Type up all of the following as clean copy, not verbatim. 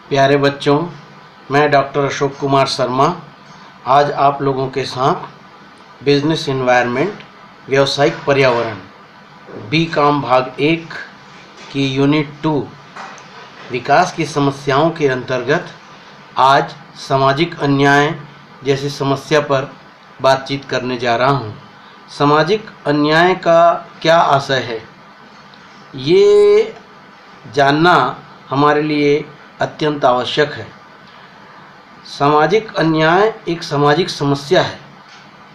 प्यारे बच्चों, मैं डॉक्टर अशोक कुमार शर्मा आज आप लोगों के साथ बिजनेस एनवायरनमेंट व्यावसायिक पर्यावरण B.Com भाग 1 की यूनिट 2 विकास की समस्याओं के अंतर्गत आज सामाजिक अन्याय जैसी समस्या पर बातचीत करने जा रहा हूँ। सामाजिक अन्याय का क्या आशय है, ये जानना हमारे लिए अत्यंत आवश्यक है। सामाजिक अन्याय एक सामाजिक समस्या है।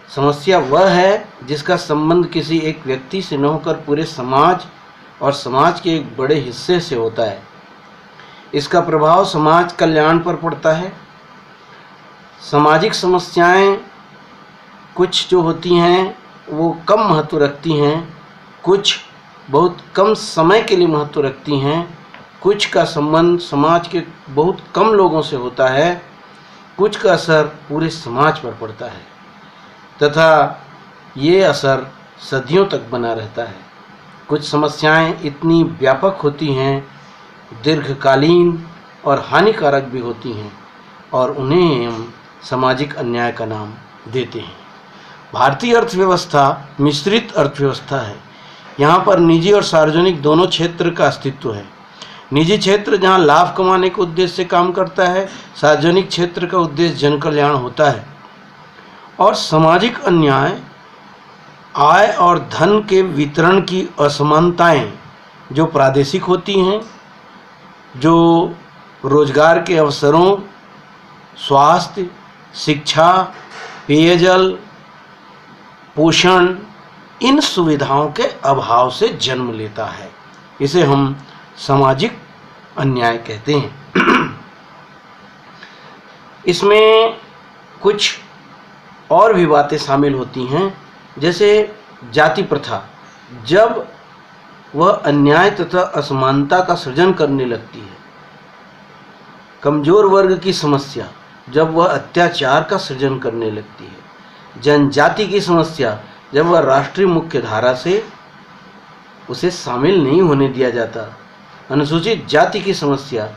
समस्या वह है जिसका संबंध किसी एक व्यक्ति से न होकर पूरे समाज और समाज के एक बड़े हिस्से से होता है। इसका प्रभाव समाज कल्याण पर पड़ता है। सामाजिक समस्याएं कुछ जो होती हैं वो कम महत्व रखती हैं, कुछ बहुत कम समय के लिए महत्व रखती हैं, कुछ का संबंध समाज के बहुत कम लोगों से होता है, कुछ का असर पूरे समाज पर पड़ता है तथा ये असर सदियों तक बना रहता है। कुछ समस्याएं इतनी व्यापक होती हैं, दीर्घकालीन और हानिकारक भी होती हैं और उन्हें हम सामाजिक अन्याय का नाम देते हैं। भारतीय अर्थव्यवस्था मिश्रित अर्थव्यवस्था है। यहाँ पर निजी और सार्वजनिक दोनों क्षेत्र का अस्तित्व है। निजी क्षेत्र जहाँ लाभ कमाने के उद्देश्य से काम करता है, सार्वजनिक क्षेत्र का उद्देश्य जन कल्याण होता है। और सामाजिक अन्याय आय और धन के वितरण की असमानताएं जो प्रादेशिक होती हैं, जो रोजगार के अवसरों, स्वास्थ्य, शिक्षा, पेयजल, पोषण, इन सुविधाओं के अभाव से जन्म लेता है, इसे हम सामाजिक अन्याय कहते हैं। इसमें कुछ और भी बातें शामिल होती हैं, जैसे जाति प्रथा जब वह अन्याय तथा असमानता का सृजन करने लगती है, कमजोर वर्ग की समस्या जब वह अत्याचार का सृजन करने लगती है, जनजाति की समस्या जब वह राष्ट्रीय मुख्य धारा से उसे शामिल नहीं होने दिया जाता, अनुसूचित जाति की समस्या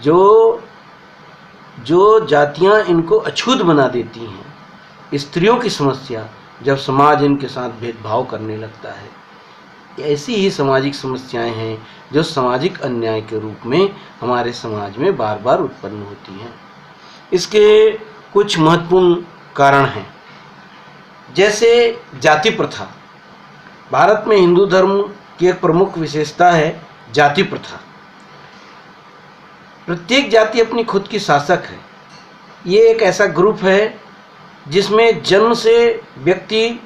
जो जातियां इनको अछूत बना देती हैं, स्त्रियों की समस्या जब समाज इनके साथ भेदभाव करने लगता है, ऐसी ही सामाजिक समस्याएं हैं जो सामाजिक अन्याय के रूप में हमारे समाज में बार बार उत्पन्न होती हैं। इसके कुछ महत्वपूर्ण कारण हैं, जैसे जाति प्रथा। भारत में हिंदू धर्म की एक प्रमुख विशेषता है जाति प्रथा। प्रत्येक जाति अपनी खुद की शासक है। ये एक ऐसा ग्रुप है जिसमें जन्म से व्यक्ति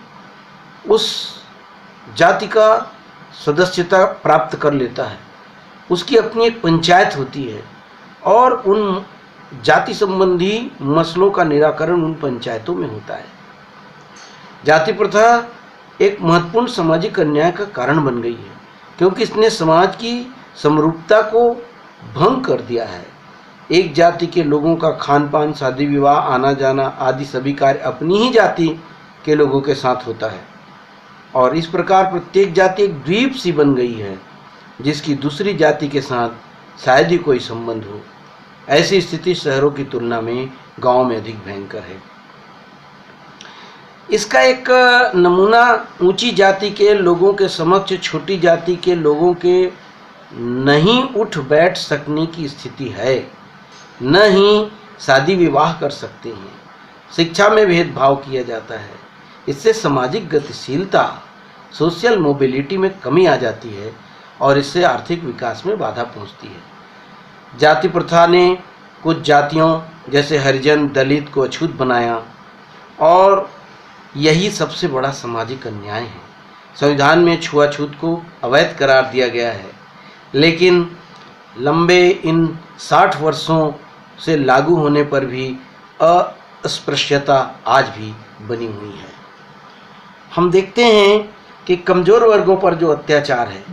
उस जाति का सदस्यता प्राप्त कर लेता है। उसकी अपनी एक पंचायत होती है और उन जाति संबंधी मसलों का निराकरण उन पंचायतों में होता है। जाति प्रथा एक महत्वपूर्ण सामाजिक अन्याय का कारण बन गई है, क्योंकि इसने समाज की समरूपता को भंग कर दिया है। एक जाति के लोगों का खान पान, शादी विवाह, आना जाना आदि सभी कार्य अपनी ही जाति के लोगों के साथ होता है और इस प्रकार प्रत्येक जाति एक द्वीप सी बन गई है जिसकी दूसरी जाति के साथ शायद ही कोई संबंध हो। ऐसी स्थिति शहरों की तुलना में गांव में अधिक भयंकर है। इसका एक नमूना ऊंची जाति के लोगों के समक्ष छोटी जाति के लोगों के नहीं उठ बैठ सकने की स्थिति है, न ही शादी विवाह कर सकते हैं। शिक्षा में भेदभाव किया जाता है। इससे सामाजिक गतिशीलता, सोशल मोबिलिटी में कमी आ जाती है और इससे आर्थिक विकास में बाधा पहुंचती है। जाति प्रथा ने कुछ जातियों जैसे हरिजन, दलित को अछूत बनाया और यही सबसे बड़ा सामाजिक अन्याय है। संविधान में छुआछूत को अवैध करार दिया गया है, लेकिन लंबे इन 60 वर्षों से लागू होने पर भी अस्पृश्यता आज भी बनी हुई है। हम देखते हैं कि कमज़ोर वर्गों पर जो अत्याचार है,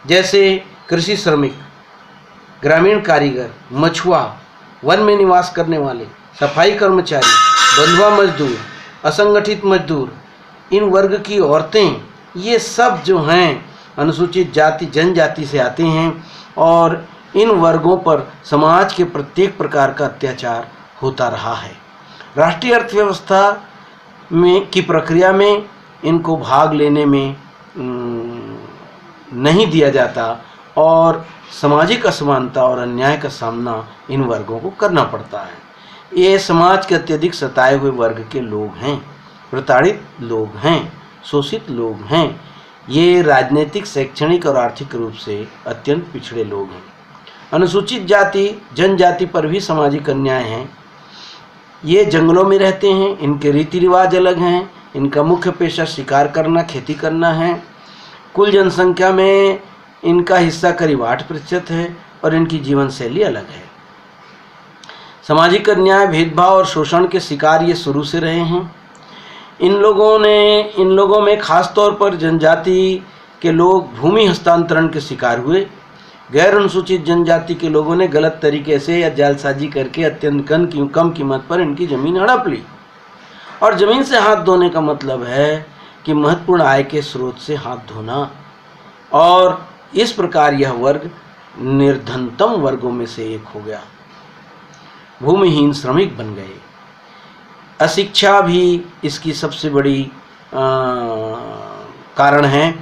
जैसे कृषि श्रमिक, ग्रामीण कारीगर, मछुआ, वन में निवास करने वाले, सफाई कर्मचारी, बंधुआ मजदूर, असंगठित मजदूर, इन वर्ग की औरतें, ये सब जो हैं अनुसूचित जाति जनजाति से आते हैं और इन वर्गों पर समाज के प्रत्येक प्रकार का अत्याचार होता रहा है। राष्ट्रीय अर्थव्यवस्था में की प्रक्रिया में इनको भाग लेने में नहीं दिया जाता और सामाजिक असमानता और अन्याय का सामना इन वर्गों को करना पड़ता है। ये समाज के अत्यधिक सताए हुए वर्ग के लोग हैं, प्रताड़ित लोग हैं, शोषित लोग हैं। ये राजनीतिक, शैक्षणिक और आर्थिक रूप से अत्यंत पिछड़े लोग हैं। अनुसूचित जाति जनजाति पर भी सामाजिक अन्याय है। ये जंगलों में रहते हैं, इनके रीति रिवाज अलग हैं, इनका मुख्य पेशा शिकार करना, खेती करना है। कुल जनसंख्या में इनका हिस्सा करीब 8% है और इनकी जीवन शैली अलग है। सामाजिक अन्याय, भेदभाव और शोषण के शिकार ये शुरू से रहे हैं। इन लोगों में खास तौर पर जनजाति के लोग भूमि हस्तांतरण के शिकार हुए। गैर अनुसूचित जनजाति के लोगों ने गलत तरीके से या जालसाजी करके अत्यंत कम कीमत पर इनकी ज़मीन हड़प ली। और ज़मीन से हाथ धोने का मतलब है कि महत्वपूर्ण आय के स्रोत से हाथ धोना, और इस प्रकार यह वर्ग निर्धनतम वर्गों में से एक हो गया। भूमिहीन श्रमिक बन गए। अशिक्षा भी इसकी सबसे बड़ी कारण है।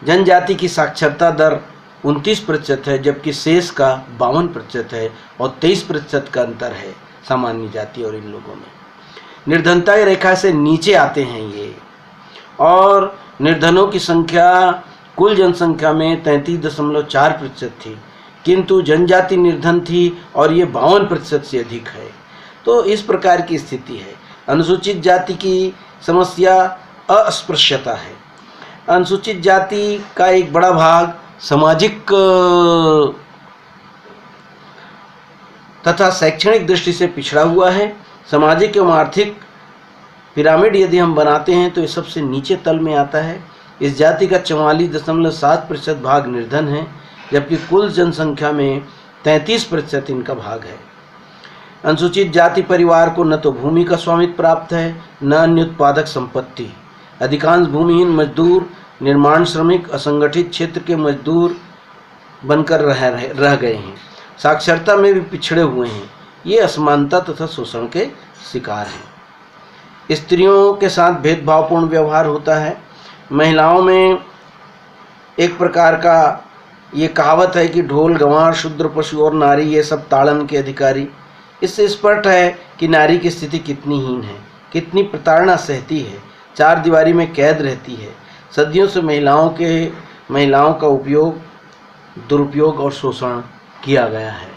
जनजाति की साक्षरता दर 29% है, जबकि शेष का 52% है और 23% का अंतर है सामान्य जाति और इन लोगों में। निर्धनता की रेखा से नीचे आते हैं ये, और निर्धनों की संख्या कुल जनसंख्या में 33.4% थी, किंतु जनजाति निर्धन थी और ये 52% से अधिक है। तो इस प्रकार की स्थिति है। अनुसूचित जाति की समस्या अस्पृश्यता है। अनुसूचित जाति का एक बड़ा भाग सामाजिक तथा शैक्षणिक दृष्टि से पिछड़ा हुआ है। सामाजिक एवं आर्थिक पिरामिड यदि हम बनाते हैं तो ये सबसे नीचे तल में आता है। इस जाति का 44.7% भाग निर्धन है, जबकि कुल जनसंख्या में 33% इनका भाग है। अनुसूचित जाति परिवार को न तो भूमि का स्वामित्व प्राप्त है, न अन्य उत्पादक संपत्ति। अधिकांश भूमिहीन मजदूर, निर्माण श्रमिक, असंगठित क्षेत्र के मजदूर बनकर रह गए हैं। साक्षरता में भी पिछड़े हुए हैं। ये असमानता तथा शोषण के शिकार हैं। स्त्रियों के साथ भेदभावपूर्ण व्यवहार होता है। महिलाओं में एक प्रकार का ये कहावत है कि ढोल, गंवार, शूद्र, पशु और नारी ये सब ताड़न के अधिकारी। इससे स्पष्ट है कि नारी की स्थिति कितनी हीन है, कितनी प्रताड़ना सहती है, चार दीवारी में कैद रहती है। सदियों से महिलाओं का उपयोग, दुरुपयोग और शोषण किया गया है।